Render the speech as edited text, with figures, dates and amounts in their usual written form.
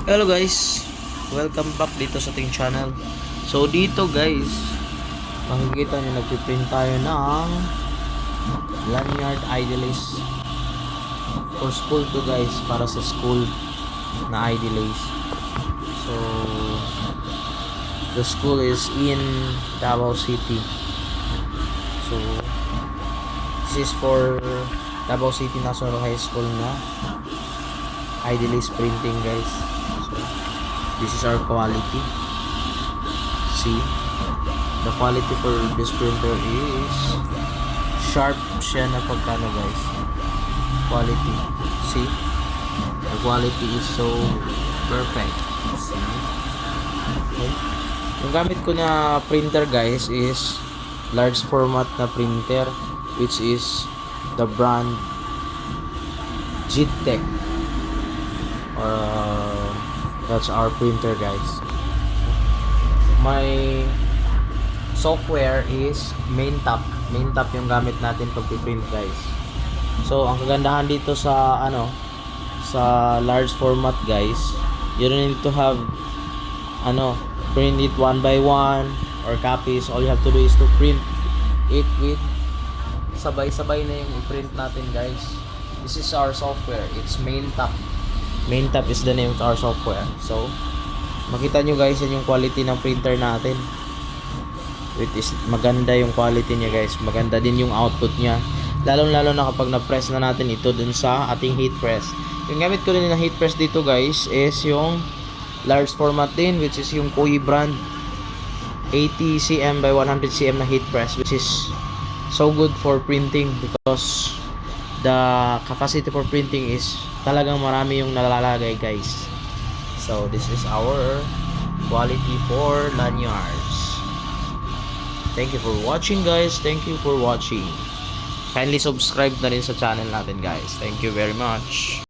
Hello guys, welcome back dito sa ating channel. So dito guys, makikita nyo nagpiprint tayo ng lanyard idealist for school to guys, para sa school na idealist. So the school is in Davao City. So this is for Davao City National High School na idealist printing guys. So this is our quality. See, the quality for this printer is sharp siya na pagkano guys. Quality, see, the quality is so perfect. See, okay. Yung gamit ko na printer guys is large format na printer, which is the brand JITTEC. That's our printer guys. My software is Maintap yung gamit natin pag print guys. So ang kagandahan dito sa sa large format guys, you don't need to have print it one by one or copies. All you have to do is to print it with sabay-sabay na yung i-print natin guys. This is our software, it's Maintap. Maintap is the name of our software. So makita nyo guys, yan yung quality ng printer natin. It is maganda yung quality niya guys. Maganda din yung output niya. Lalo na kapag na-press na natin ito dun sa ating heat press. Yung gamit ko rin na heat press dito guys is yung large format din, which is yung Koei brand 80 cm by 100 cm na heat press, which is so good for printing because the capacity for printing is talagang marami yung nalalagay guys. So this is our quality for lanyards. Thank you for watching guys. Thank you for watching. Kindly subscribe na rin sa channel natin guys. Thank you very much.